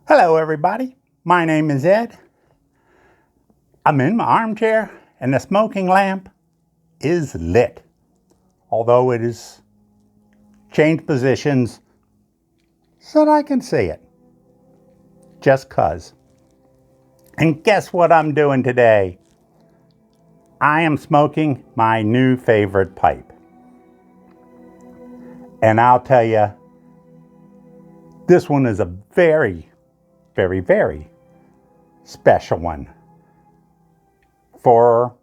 Hello, everybody. My name is Ed. I'm in my armchair, and the smoking lamp is lit, although it is changed positions so that I can see it. Just 'cause. And guess what I'm doing today? I am smoking my new favorite pipe. And I'll tell you, this one is a very, very, very special one for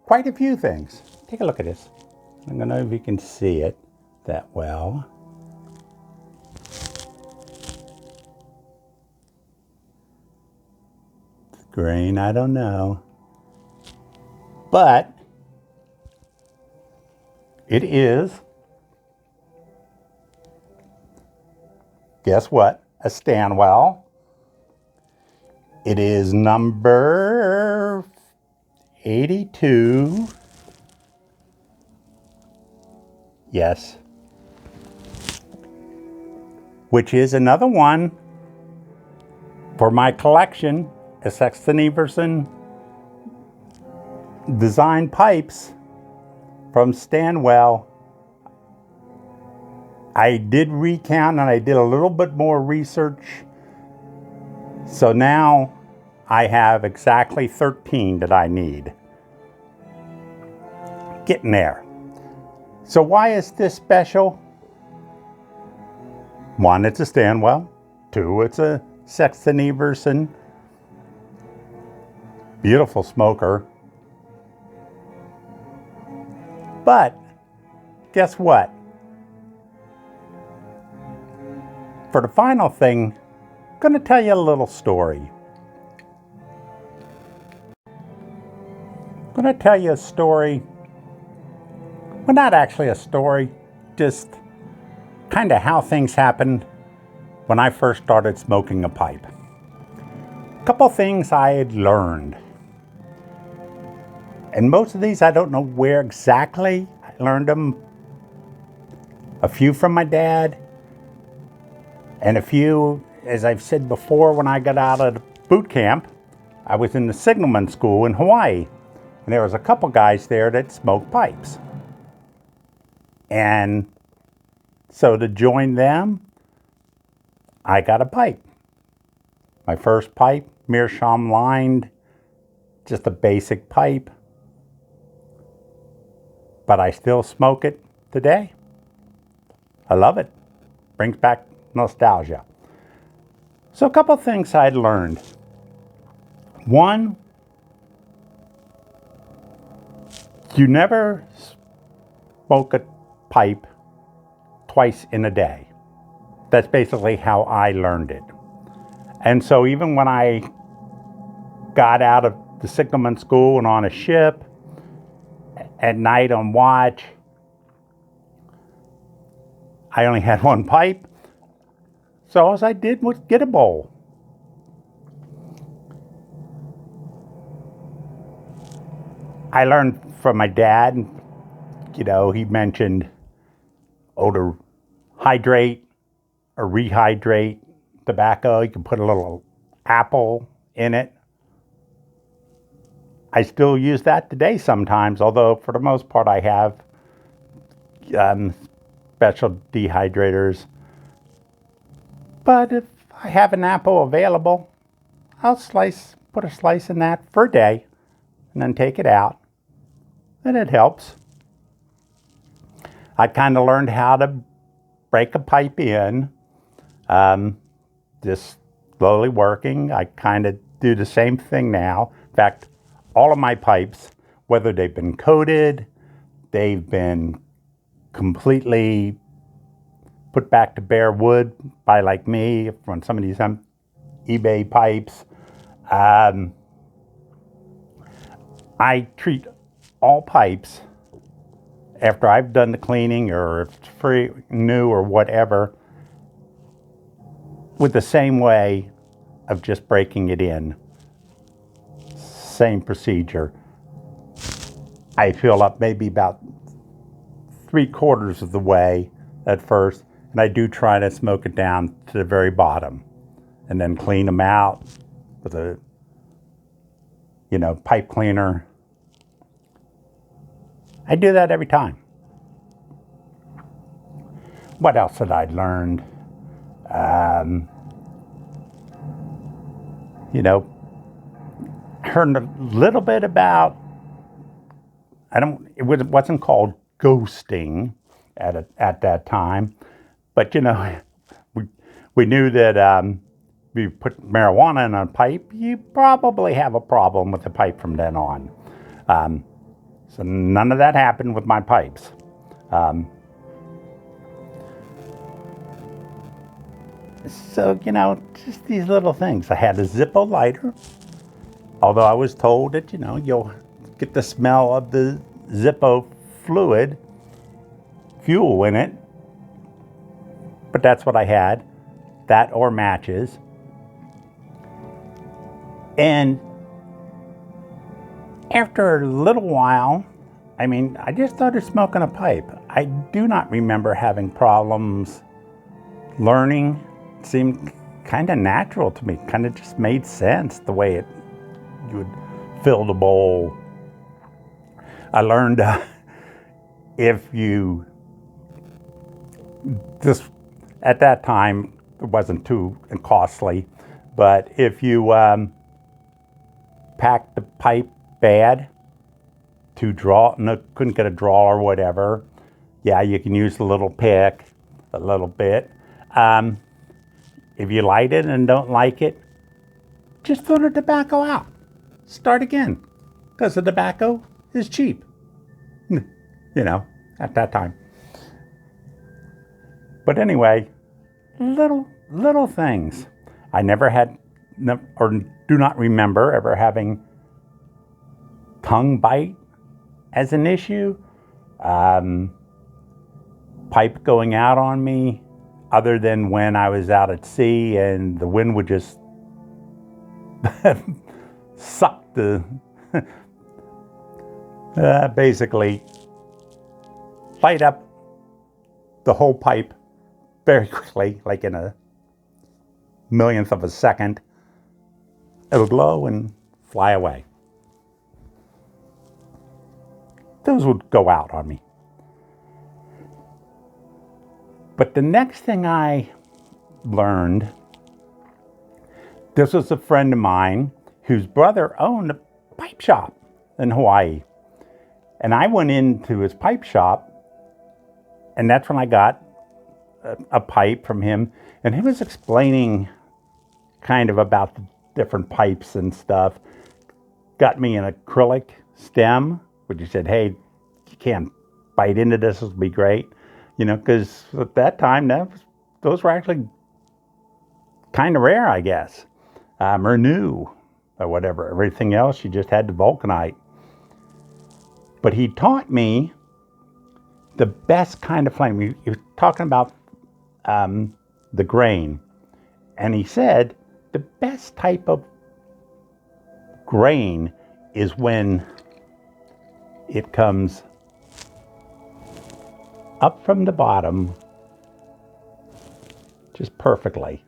quite a few things. Take a look at this. I don't know if you can see it that well. The grain, I don't know. But it is, guess what? A Stanwell. It is number 82. Yes. Which is another one for my collection of Sixten Ivarsson design pipes from Stanwell. I did recount and I did a little bit more research. So now I have exactly 13 that I need. Getting there. So why is this special? One, it's a Stanwell. Two, it's a Sixten Ivarsson. Beautiful smoker. But guess what? For the final thing, I'm going to tell you a little story. I'm going to tell you a story. Well, not actually a story, just kind of how things happened when I first started smoking a pipe. A couple things I had learned. And most of these, I don't know where exactly I learned them. A few from my dad, and a few, as I've said before, when I got out of boot camp, I was in the signalman school in Hawaii. And there was a couple guys there that smoked pipes. And so to join them, I got a pipe. My first pipe, meerschaum lined, just a basic pipe. But I still smoke it today. I love it. Brings back nostalgia. So a couple things I'd learned. One, you never smoke a pipe twice in a day. That's basically how I learned it. And so even when I got out of the signalman school and on a ship at night on watch, I only had one pipe. So all I did was get a bowl. I learned from my dad, he mentioned, to hydrate or rehydrate tobacco. You can put a little apple in it. I still use that today sometimes, although for the most part I have special dehydrators. But if I have an apple available, I'll put a slice in that for a day and then take it out. And it helps. I kind of learned how to break a pipe in, just slowly working. I kind of do the same thing now. In fact, all of my pipes, whether they've been coated, they've been completely put back to bare wood by like me from some of these eBay pipes. I treat all pipes after I've done the cleaning or if it's free, new or whatever, with the same way of just breaking it in. Same procedure. I fill up maybe about 3/4 of the way at first And I do try to smoke it down to the very bottom and then clean them out with a, pipe cleaner. I do that every time. What else had I learned? Heard a little bit about, it wasn't called ghosting at that time, but we knew that if you put marijuana in a pipe, you probably have a problem with the pipe from then on. So none of that happened with my pipes. So, just these little things. I had a Zippo lighter, although I was told that, you'll get the smell of the Zippo fluid, fuel in it. But that's what I had, that or matches. And after a little while, I just started smoking a pipe. I do not remember having problems learning. It seemed kind of natural to me, kind of just made sense the way you would fill the bowl. I learned if you, this at that time, it wasn't too costly, but if you packed the pipe bad to draw, couldn't get a draw or whatever, yeah, you can use the little pick a little bit. If you light it and don't like it, just throw the tobacco out. Start again, because the tobacco is cheap, at that time. But anyway, little things. I never had, or do not remember ever having tongue bite as an issue. Pipe going out on me, other than when I was out at sea and the wind would just suck the, basically light up the whole pipe very quickly, like in a millionth of a second. It'll blow and fly away. Those would go out on me. But the next thing I learned, this was a friend of mine whose brother owned a pipe shop in Hawaii. And I went into his pipe shop, and that's when I got a pipe from him. And he was explaining kind of about the different pipes and stuff. Got me an acrylic stem, which he said, hey, you can't bite into this, this will be great. Because at that time, those were actually kind of rare, I guess, or new, or whatever. Everything else, you just had to vulcanite. But he taught me the best kind of flame. He was talking about the grain. And he said the best type of grain is when it comes up from the bottom just perfectly.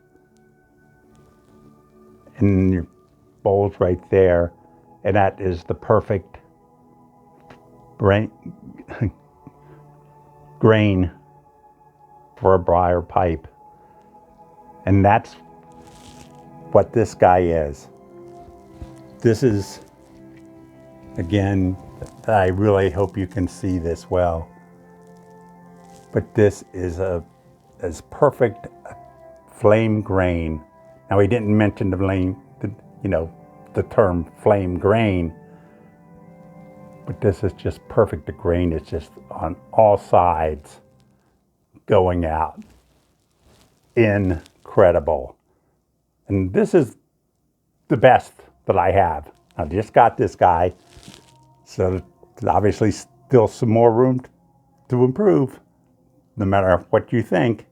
And your bowl's right there. And that is the perfect grain for a briar pipe. And that's what this guy is. This is, again, I really hope you can see this well. But this is as perfect a flame grain. Now, he didn't mention the term flame grain, but this is just perfect. The grain is just on all sides going out. Incredible. And this is the best that I have. I just got this guy, so there's obviously still some more room to improve. No matter what you think,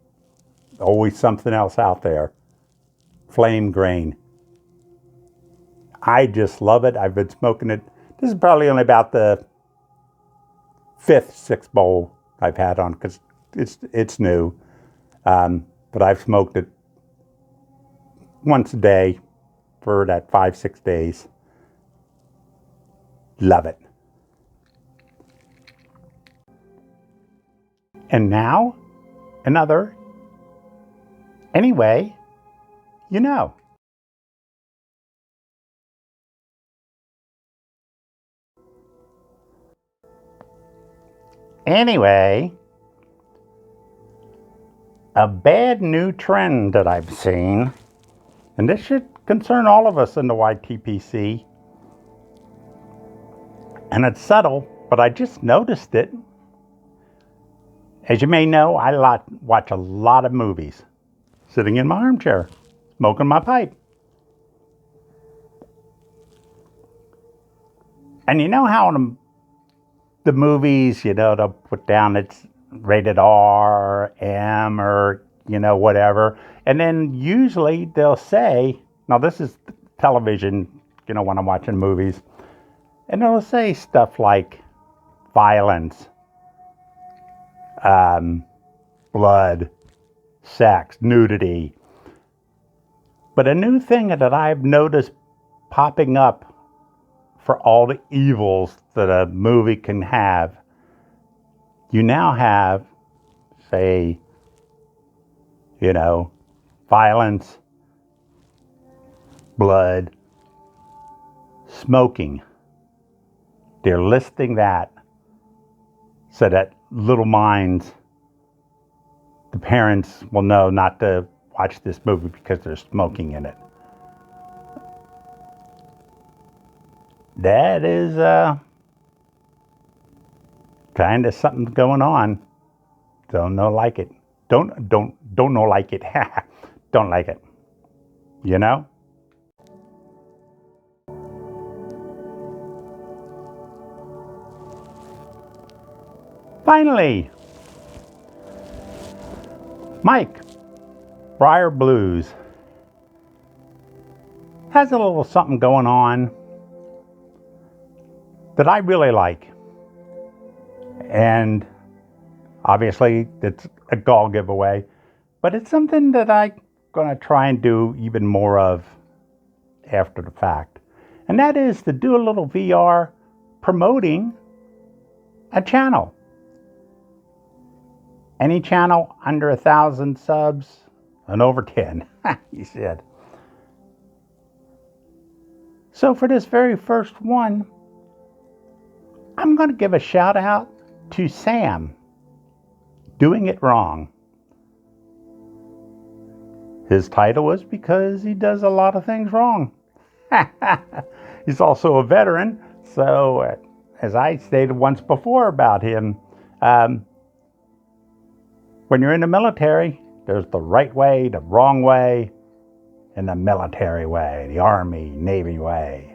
always something else out there. Flame grain. I just love it. I've been smoking it. This is probably only about the 5th, 6th bowl I've had on, because it's new. But I've smoked it once a day for that 5-6 days. Love it. And now, another, anyway, you know. Anyway, a bad new trend that I've seen, and this should concern all of us in the YTPC, and it's subtle, but I just noticed it. As you may know, I watch a lot of movies, sitting in my armchair, smoking my pipe. And you know how in the movies, they'll put down it's rated R, M, or, whatever. And then usually they'll say, now this is television, when I'm watching movies, and they'll say stuff like violence, blood, sex, nudity. But a new thing that I've noticed popping up for all the evils that a movie can have, you now have, say, violence, blood, smoking. They're listing that so that little minds, the parents will know not to watch this movie because there's smoking in it. That is kind of something going on. Don't know like it. Don't know like it. Don't like it. Finally, Mike, Briar Blues, has a little something going on that I really like. And obviously, it's a gall giveaway, but it's something that I'm going to try and do even more of after the fact. And that is to do a little VR promoting a channel. Any channel under 1,000 subs and over 10, he said. So for this very first one, I'm going to give a shout out to Sam, Doing It Wrong. His title was because he does a lot of things wrong. He's also a veteran, so as I stated once before about him, when you're in the military, there's the right way, the wrong way, and the military way, the Army, Navy way.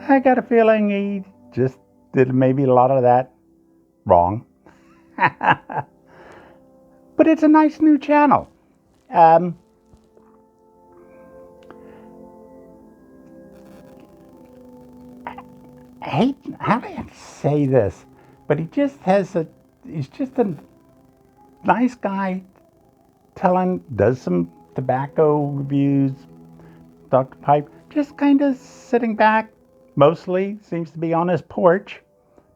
I got a feeling he just did maybe a lot of that wrong. But it's a nice new channel. How do I say this? But he's just a nice guy does some tobacco reviews, Dr. Pipe, just kind of sitting back, mostly seems to be on his porch.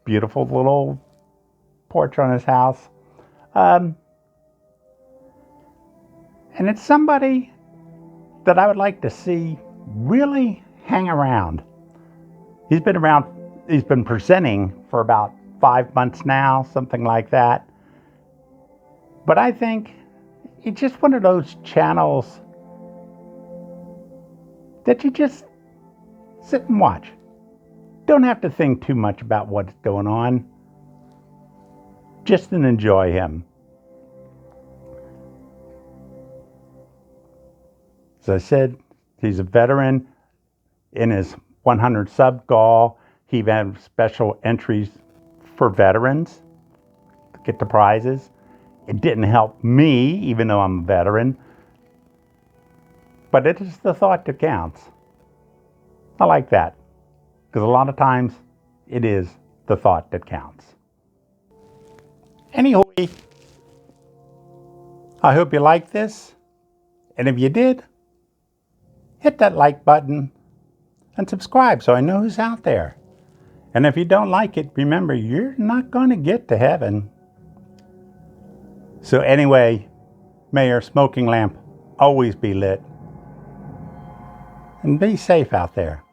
Beautiful little porch on his house. And it's somebody that I would like to see really hang around. He's been presenting for about 5 months now, something like that. But I think it's just one of those channels that you just sit and watch. Don't have to think too much about what's going on. Just enjoy him. As I said, he's a veteran. In his 100 sub goal, he had special entries for veterans to get the prizes. It didn't help me, even though I'm a veteran. But it is the thought that counts. I like that. Because a lot of times, it is the thought that counts. Anyway, I hope you liked this. And if you did, hit that like button and subscribe so I know who's out there. And if you don't like it, remember, you're not going to get to heaven. So anyway, may your smoking lamp always be lit. And be safe out there.